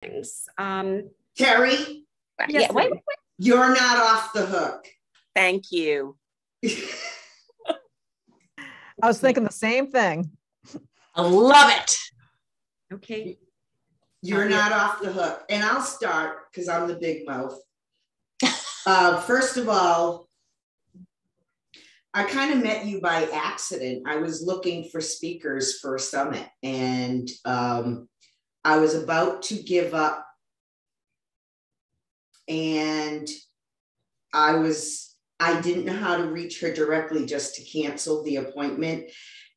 things. Terry, Yes, yeah, wait. You're not off the hook. Thank you. I was thinking the same thing. I love it. Okay. You're not off the hook. And I'll start because I'm the big mouth. First of all, I kind of met you by accident. I was looking for speakers for a summit, and I was about to give up, and I didn't know how to reach her directly just to cancel the appointment.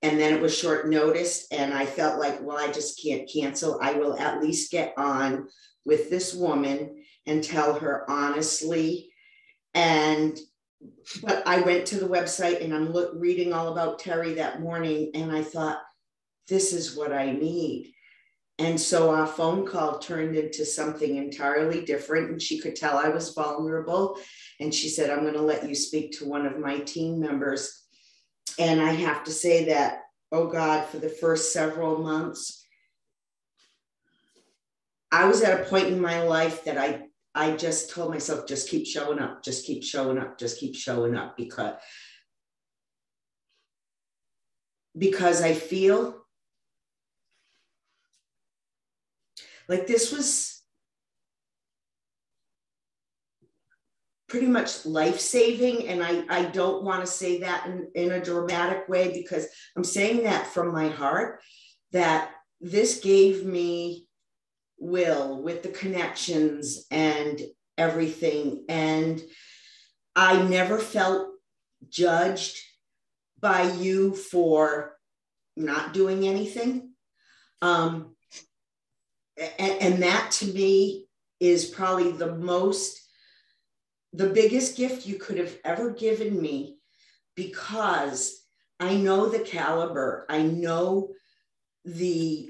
And then it was short notice, and I felt like, well, I just can't cancel. I will at least get on with this woman and tell her honestly. But I went to the website and I'm reading all about Terry that morning, and I thought, this is what I need. And so our phone call turned into something entirely different, and she could tell I was vulnerable. And she said, I'm going to let you speak to one of my team members. And I have to say that, oh God, for the first several months, I was at a point in my life that I just told myself, just keep showing up, just keep showing up, just keep showing up, because I feel like this was pretty much life-saving. And I don't want to say that in a dramatic way, because I'm saying that from my heart, that this gave me will with the connections and everything. And I never felt judged by you for not doing anything. And that to me is probably the biggest gift you could have ever given me, because I know the caliber, I know the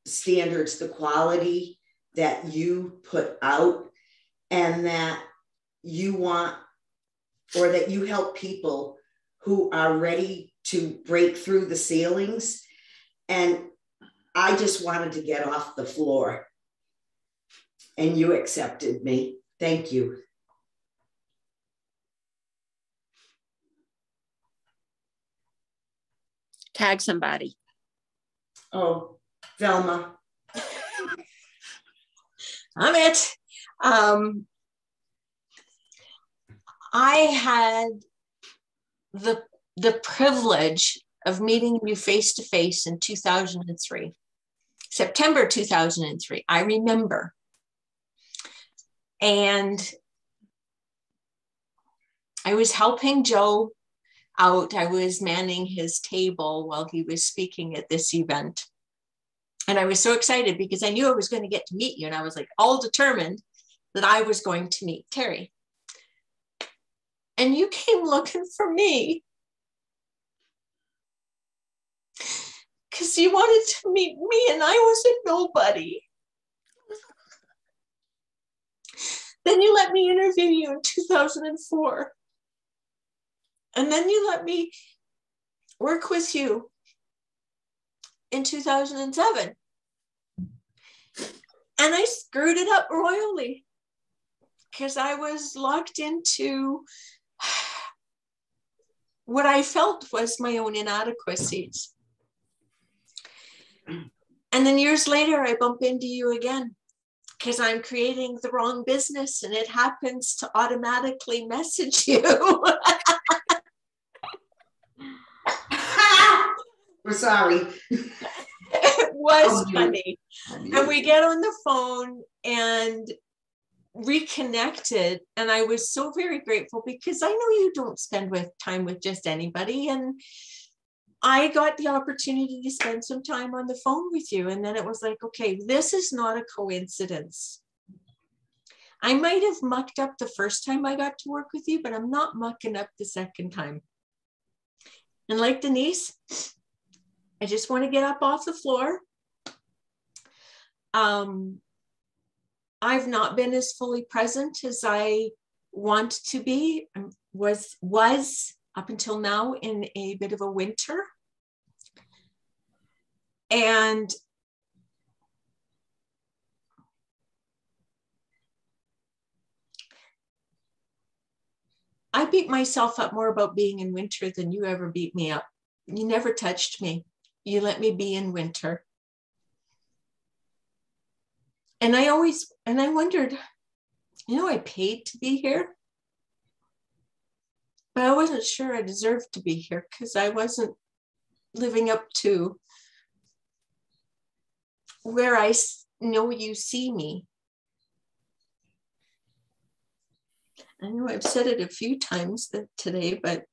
standards, the quality that you put out, and that you want, or that you help people who are ready to break through the ceilings. And I just wanted to get off the floor, and you accepted me. Thank you. Tag somebody. Oh, Velma. I'm it. I had the privilege of meeting you face to face in 2003, September 2003. I remember. And I was helping Joe out. I was manning his table while he was speaking at this event. And I was so excited because I knew I was going to get to meet you. And I was like all determined that I was going to meet Terry. And you came looking for me because you wanted to meet me, and I was a nobody. Then you let me interview you in 2004. And then you let me work with you in 2007. And I screwed it up royally because I was locked into what I felt was my own inadequacies. And then years later, I bump into you again because I'm creating the wrong business, and it happens to automatically message you. We're sorry. It was funny. And we get on the phone and reconnected. And I was so very grateful because I know you don't spend time with just anybody. And I got the opportunity to spend some time on the phone with you. And then it was like, okay, this is not a coincidence. I might have mucked up the first time I got to work with you, but I'm not mucking up the second time. And like Denise, I just want to get up off the floor. I've not been as fully present as I want to be, was up until now in a bit of a winter. And I beat myself up more about being in winter than you ever beat me up. You never touched me. You let me be in winter. And I wondered, I paid to be here, but I wasn't sure I deserved to be here because I wasn't living up to where I know you see me. I know I've said it a few times today, but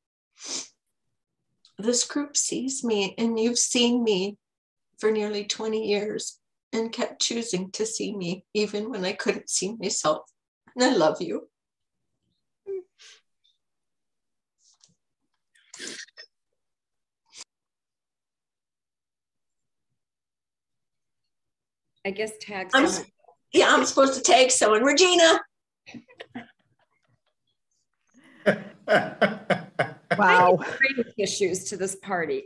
this group sees me, and you've seen me for nearly 20 years and kept choosing to see me even when I couldn't see myself. And I love you. I guess tag I'm supposed to tag someone. Regina. Wow. Bring issues to this party.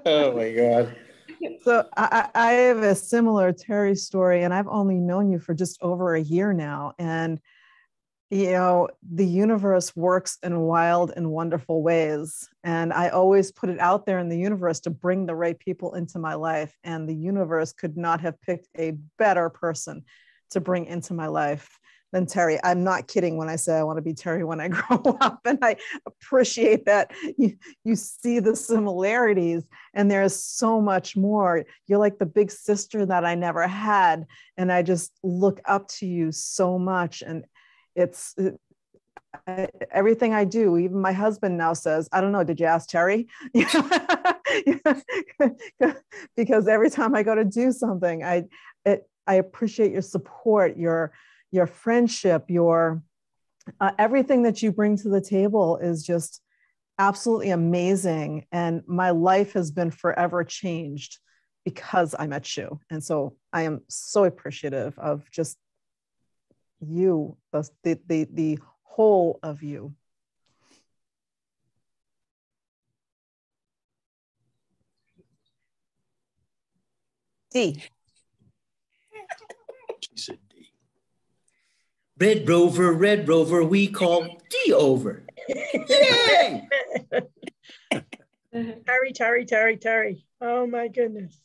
Oh my God. So I have a similar Terry story, and I've only known you for just over a year now. And, the universe works in wild and wonderful ways. And I always put it out there in the universe to bring the right people into my life. And the universe could not have picked a better person to bring into my life than Terry. I'm not kidding when I say I want to be Terry when I grow up. And I appreciate that you see the similarities, and there's so much more. You're like the big sister that I never had. And I just look up to you so much. And everything I do, even my husband now says, I don't know, did you ask Terry? Because every time I go to do something, I appreciate your support, your friendship, your everything that you bring to the table is just absolutely amazing. And my life has been forever changed because I met you. And so I am so appreciative of just you, the whole of you. D. She said D. Red Rover, we call D over. Yay! Terry. Oh my goodness.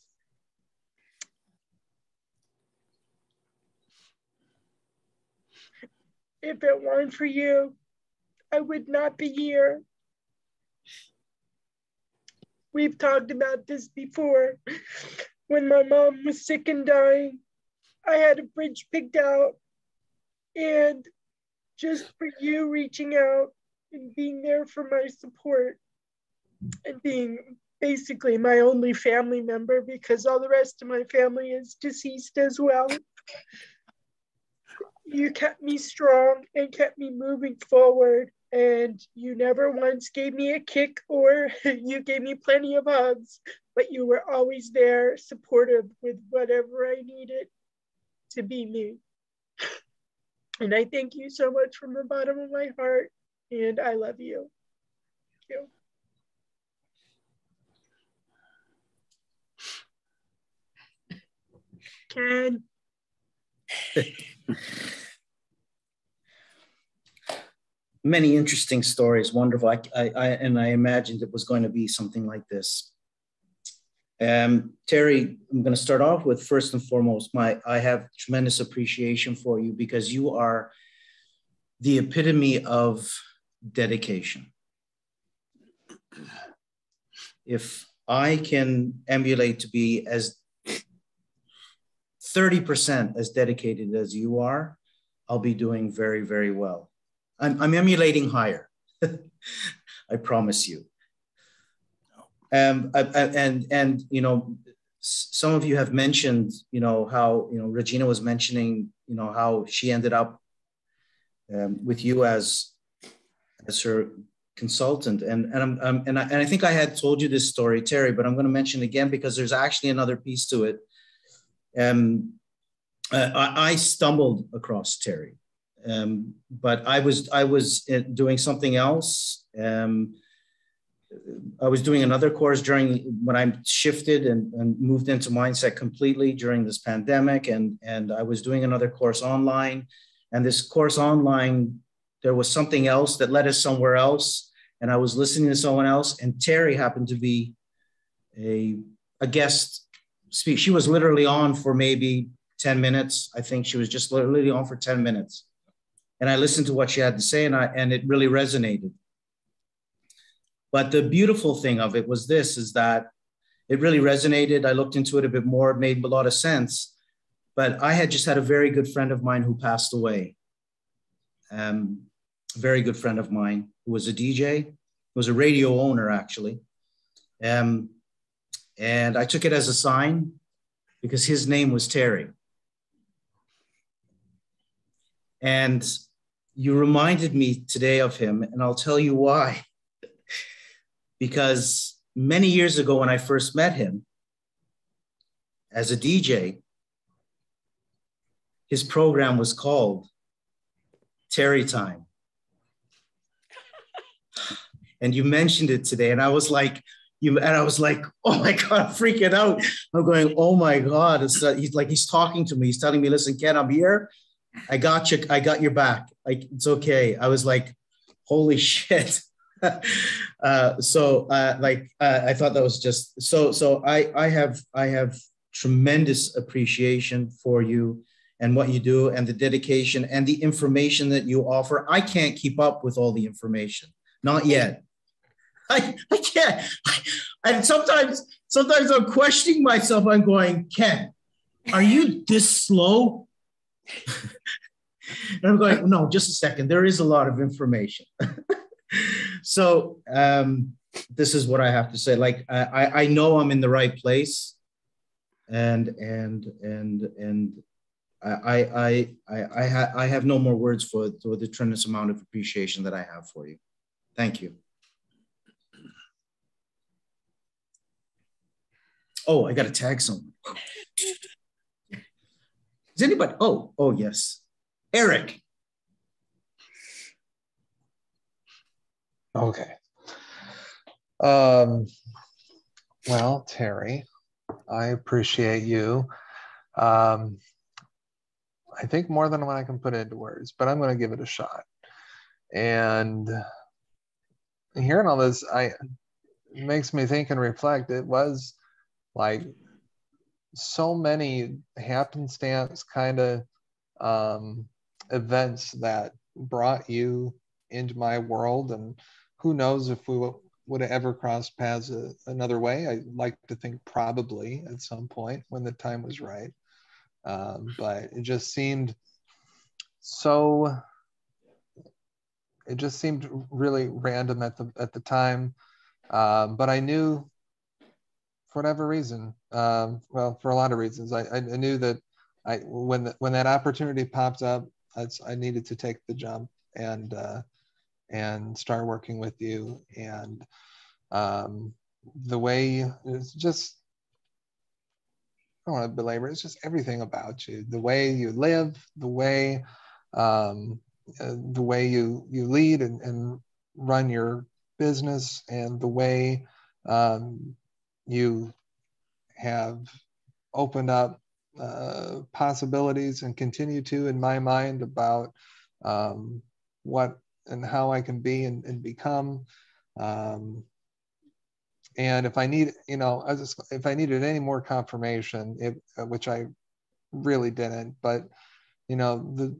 If it weren't for you, I would not be here. We've talked about this before. When my mom was sick and dying, I had a bridge picked out, and just for you reaching out and being there for my support and being basically my only family member, because all the rest of my family is deceased as well. You kept me strong and kept me moving forward, and you never once gave me a kick, or you gave me plenty of hugs, but you were always there, supportive with whatever I needed to be me. And I thank you so much from the bottom of my heart, and I love you. Thank you. Ken. Many interesting stories, wonderful. I imagined it was going to be something like this. Terry, I'm going to start off with, first and foremost, I have tremendous appreciation for you because you are the epitome of dedication. If I can emulate to be as 30% as dedicated as you are, I'll be doing very, very well. I'm emulating higher. I promise you. And some of you have mentioned, how, Regina was mentioning, how she ended up with you as her consultant. And I think I had told you this story, Terry, but I'm going to mention it again because there's actually another piece to it. I stumbled across Terry, but I was doing something else. I was doing another course when I shifted and moved into mindset completely during this pandemic. And I was doing another course online, and this course online, there was something else that led us somewhere else. And I was listening to someone else, and Terry happened to be a guest speak. She was literally on for maybe 10 minutes. I think she was just literally on for 10 minutes. And I listened to what she had to say, and it really resonated. But the beautiful thing of it was this, is that it really resonated. I looked into it a bit more. It made a lot of sense. But I had just had a very good friend of mine who passed away. A very good friend of mine who was a DJ, was a radio owner, actually. And I took it as a sign because his name was Terry. And you reminded me today of him, and I'll tell you why. Because many years ago when I first met him as a DJ, his program was called Terry Time. And you mentioned it today, and I was like, oh my God, I'm freaking out. I'm going, oh my God. He's talking to me. He's telling me, listen, Ken, I'm here. I got you. I got your back. Like, it's okay. I was like, holy shit. I thought that was just so I have tremendous appreciation for you and what you do and the dedication and the information that you offer. I can't keep up with all the information. Not yet. I can't. And sometimes I'm questioning myself. I'm going, Ken, are you this slow? And I'm going, no, just a second. There is a lot of information. So this is what I have to say. Like, I know I'm in the right place, and I have no more words for the tremendous amount of appreciation that I have for you. Thank you. Oh, I got to tag someone. Is anybody? Oh yes, Eric. Okay. Well, Terry, I appreciate you. I think more than what I can put into words, but I'm going to give it a shot. And hearing all this, it makes me think and reflect. It was like so many happenstance kind of events that brought you into my world, and who knows if we would have ever crossed paths another way. I like to think probably at some point when the time was right, but it just seemed really random at the time, but I knew, for whatever reason, for a lot of reasons, I knew that when that opportunity popped up, I needed to take the jump and start working with you. And the way it's just, I don't want to belabor, it's just everything about you, the way you live, the way you lead and run your business, and the way you have opened up possibilities and continue to, in my mind, about what and how I can be and become. And if I need, if I needed any more confirmation, which I really didn't, but the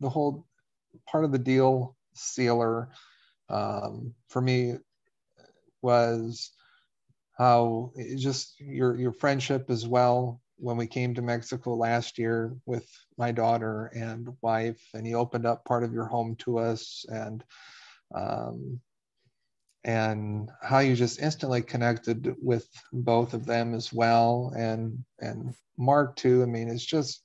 whole part of the deal sealer for me was how your friendship as well. When we came to Mexico last year with my daughter and wife, and you opened up part of your home to us, and how you just instantly connected with both of them as well, and Mark too. I mean, there's just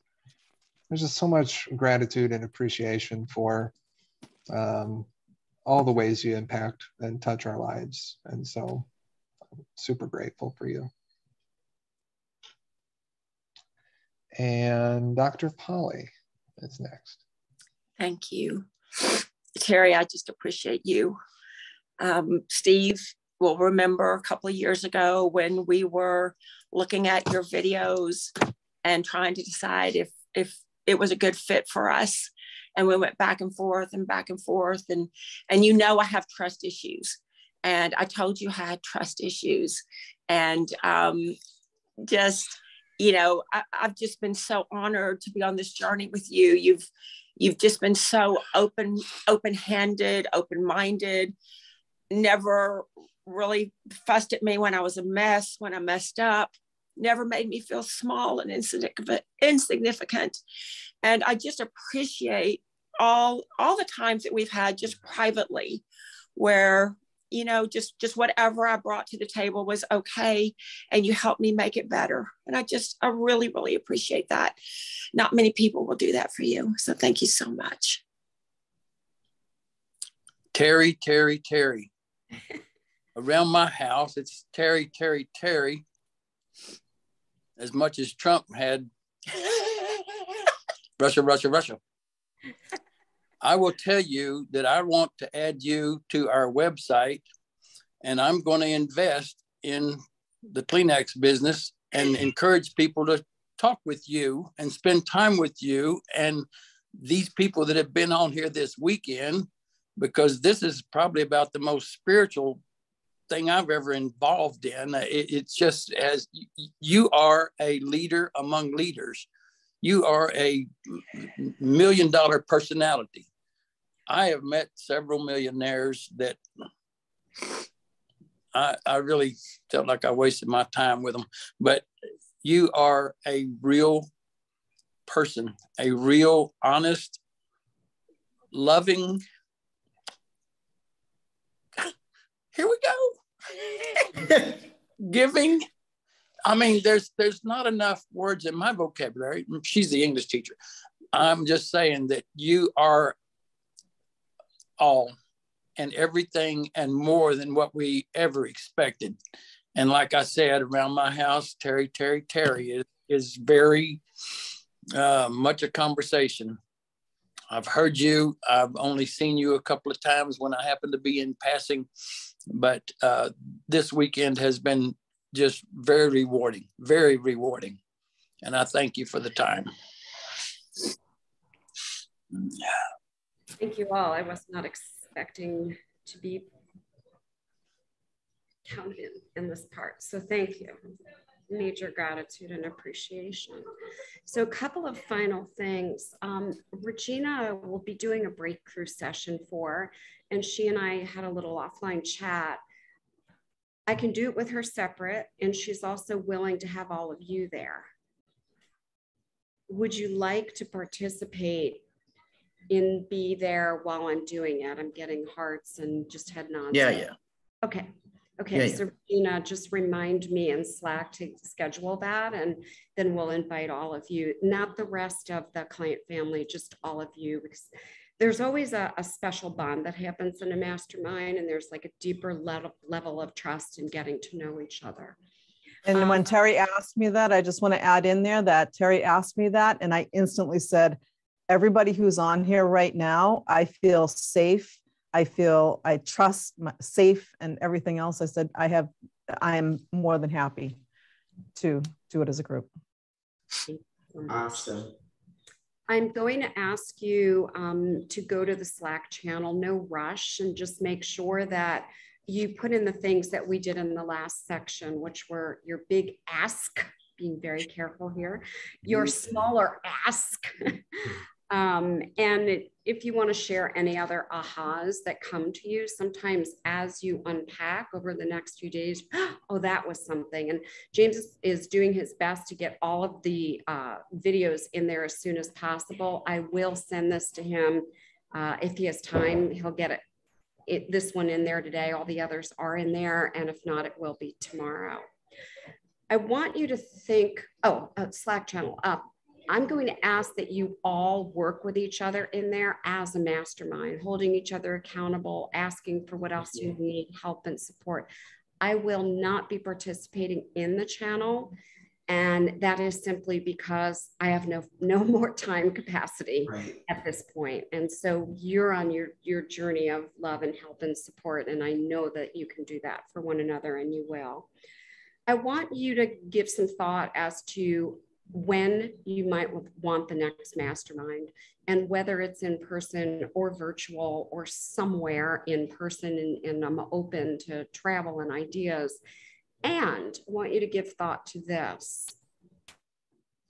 so much gratitude and appreciation for all the ways you impact and touch our lives, and so I'm super grateful for you. And Dr. Polly is next. Thank you. Terry, I just appreciate you. Steve will remember a couple of years ago when we were looking at your videos and trying to decide if it was a good fit for us. And we went back and forth and back and forth. And you know, I have trust issues. And I told you I had trust issues. And just, you know, I've just been so honored to be on this journey with you. You've just been so open-handed, open-minded, never really fussed at me when I was a mess, when I messed up, never made me feel small and insignificant. And I just appreciate all the times that we've had just privately where, you know, just whatever I brought to the table was okay. And you helped me make it better. And I really, really appreciate that. Not many people will do that for you. So thank you so much. Terry. Around my house, it's Terry. As much as Trump had Russia. I will tell you that I want to add you to our website, and I'm going to invest in the Kleenex business and encourage people to talk with you and spend time with you and these people that have been on here this weekend, because this is probably about the most spiritual thing I've ever involved in. It's just, as you are a leader among leaders. You are a $1 million personality. I have met several millionaires that I really felt like I wasted my time with them, but you are a real person, a real honest, loving. Here we go. Giving. I mean, there's not enough words in my vocabulary. She's the English teacher. I'm just saying that you are all and everything and more than what we ever expected. And like I said, around my house, Terry is very much a conversation. I've heard you. I've only seen you a couple of times when I happen to be in passing, but this weekend has been just very rewarding. And I thank you for the time. Thank you all. I was not expecting to be counted in this part. So thank you. Major gratitude and appreciation. So a couple of final things. Regina will be doing a breakthrough session and she and I had a little offline chat. I can do it with her separate, and she's also willing to have all of you there. Would you like to participate and be there while I'm doing it? I'm getting hearts and just head nods. Yeah. Okay. Yeah. So Regina, just remind me in Slack to schedule that, and then we'll invite all of you, not the rest of the client family, just all of you, because there's always a special bond that happens in a mastermind, and there's like a deeper level of trust in getting to know each other. And when Terry asked me that, I just want to add in there that Terry asked me that, and I instantly said, everybody who's on here right now, I feel safe. I trust safe and everything else. I said, I am more than happy to do it as a group. Awesome. I'm going to ask you to go to the Slack channel, no rush, and just make sure that you put in the things that we did in the last section, which were your big ask, being very careful here, your smaller ask. And if you want to share any other ahas that come to you, sometimes as you unpack over the next few days, oh, that was something. And James is doing his best to get all of the videos in there as soon as possible. I will send this to him. If he has time, he'll get this one in there today. All the others are in there. And if not, it will be tomorrow. I want you to think, Slack channel up. I'm going to ask that you all work with each other in there as a mastermind, holding each other accountable, asking for what else you need, help and support. I will not be participating in the channel. And that is simply because I have no more time capacity at this point. And so you're on your journey of love and help and support. And I know that you can do that for one another, and you will. I want you to give some thought as to when you might want the next mastermind, and whether it's in person or virtual or somewhere in person, and I'm open to travel and ideas. And I want you to give thought to this.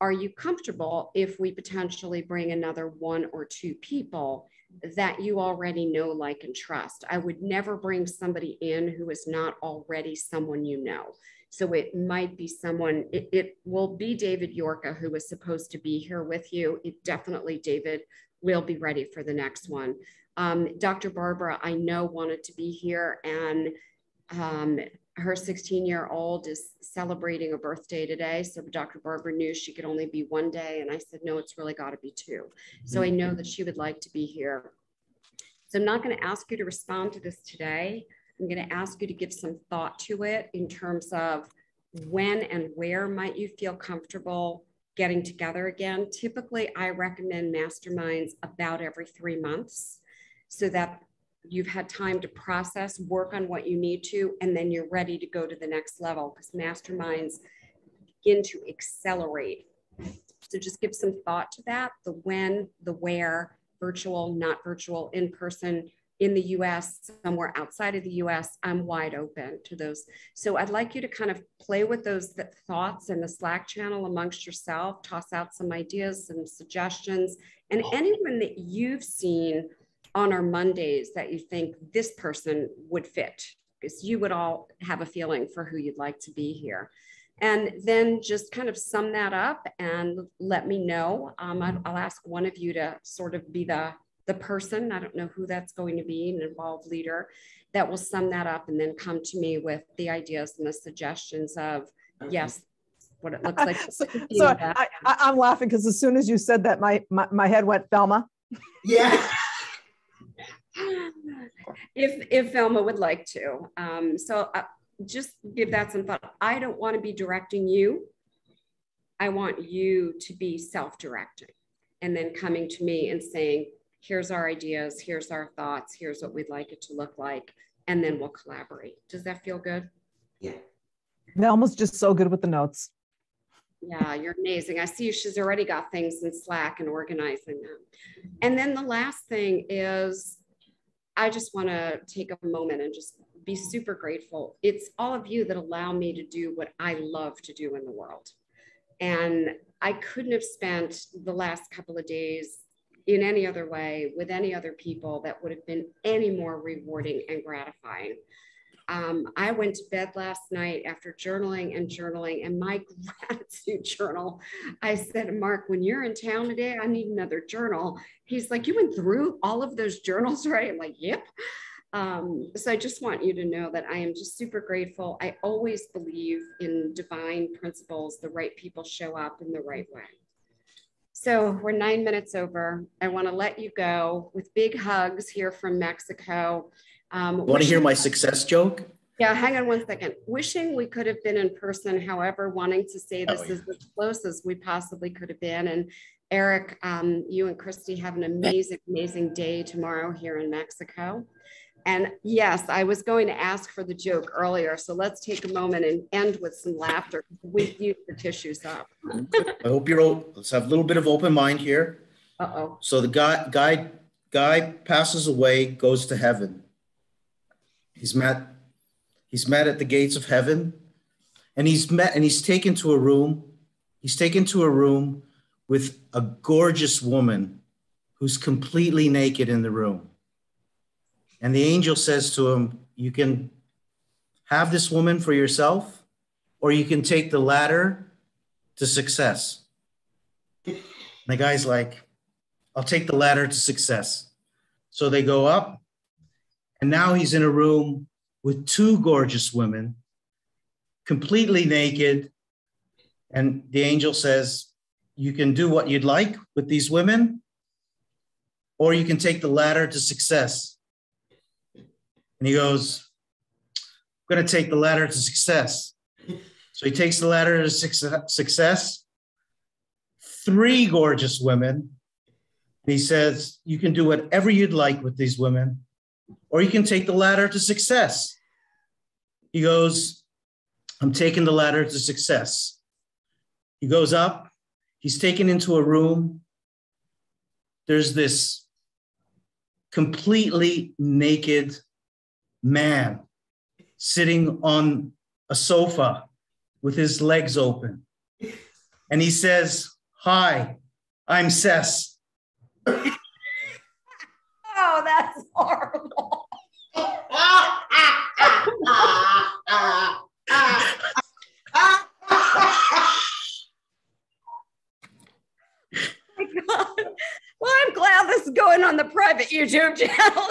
Are you comfortable if we potentially bring another 1 or 2 people that you already know, like, and trust? I would never bring somebody in who is not already someone you know. So it might be someone, it will be David Yorka, who was supposed to be here with you. It definitely, David will be ready for the next one. Dr. Barbara, I know, wanted to be here, and her 16-year-old is celebrating a birthday today. So Dr. Barbara knew she could only be 1 day. And I said, no, it's really got to be 2. So I know that she would like to be here. So I'm not going to ask you to respond to this today. I'm going to ask you to give some thought to it in terms of when and where might you feel comfortable getting together again. Typically, I recommend masterminds about every 3 months so that you've had time to process, work on what you need to, and then you're ready to go to the next level, because masterminds begin to accelerate. So just give some thought to that, the when, the where, virtual, not virtual, in person, in the US, somewhere outside of the US. I'm wide open to those. So I'd like you to kind of play with those thoughts in the Slack channel amongst yourself, toss out some ideas, some suggestions, and anyone that you've seen on our Mondays that you think this person would fit, because you would all have a feeling for who you'd like to be here. And then just kind of sum that up and let me know. I'll ask one of you to sort of be the person, I don't know who that's going to be, an involved leader, that will sum that up and then come to me with the ideas and the suggestions of, yes, what it looks like. So I'm laughing because as soon as you said that, my head went, Velma. Yeah. If Velma would like to. So just give that some thought. I don't want to be directing you. I want you to be self-directing and then coming to me and saying, here's our ideas, here's our thoughts, here's what we'd like it to look like, and then we'll collaborate. Does that feel good? Yeah. Velma's just so good with the notes. Yeah, you're amazing. I see she's already got things in Slack and organizing them. And then the last thing is, I just want to take a moment and just be super grateful. It's all of you that allow me to do what I love to do in the world. And I couldn't have spent the last couple of days in any other way with any other people that would have been any more rewarding and gratifying. I went to bed last night after journaling, and my gratitude journal, I said, Mark, when you're in town today, I need another journal. He's like, you went through all of those journals, right? I'm like, yep. So I just want you to know that I am just super grateful. I always believe in divine principles. The right people show up in the right way. So we're 9 minutes over. I want to let you go with big hugs here from Mexico. Want to hear my success joke? Yeah, hang on one second. Wishing we could have been in person, however, wanting to say this is as close as we possibly could have been. And Eric, you and Christy have an amazing, amazing day tomorrow here in Mexico. And yes, I was going to ask for the joke earlier. So let's take a moment and end with some laughter. We've used the tissues up. I hope you're all, let's have a little bit of open mind here. Uh-oh. So the guy passes away, goes to heaven. He's met at the gates of heaven, and he's taken to a room. He's taken to a room with a gorgeous woman who's completely naked in the room. And the angel says to him, you can have this woman for yourself, or you can take the ladder to success. And the guy's like, I'll take the ladder to success. So they go up, and now he's in a room with 2 gorgeous women, completely naked. And the angel says, you can do what you'd like with these women, or you can take the ladder to success. And he goes, I'm going to take the ladder to success. So he takes the ladder to success, 3 gorgeous women. And he says, you can do whatever you'd like with these women, or you can take the ladder to success. He goes, I'm taking the ladder to success. He goes up, He's taken into a room. There's this completely naked man sitting on a sofa with his legs open. And he says, "Hi, I'm Cess." Oh, that's horrible. Well, I'm glad this is going on the private YouTube channel.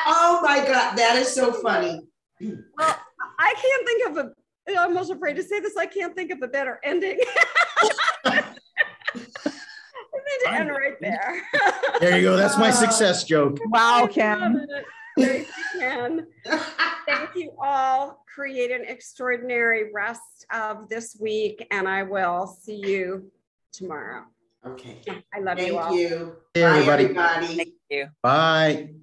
Oh my God, that is so funny. Well, I can't think of I'm almost afraid to say this. I can't think of a better ending. I need to end right there. There you go. That's my success joke. Wow, Ken. Thank you, Ken. Thank you all. Create an extraordinary rest of this week, and I will see you tomorrow. Okay. I love you all. Thank you. Hey, Bye, everybody. everybody. Thank you. Bye.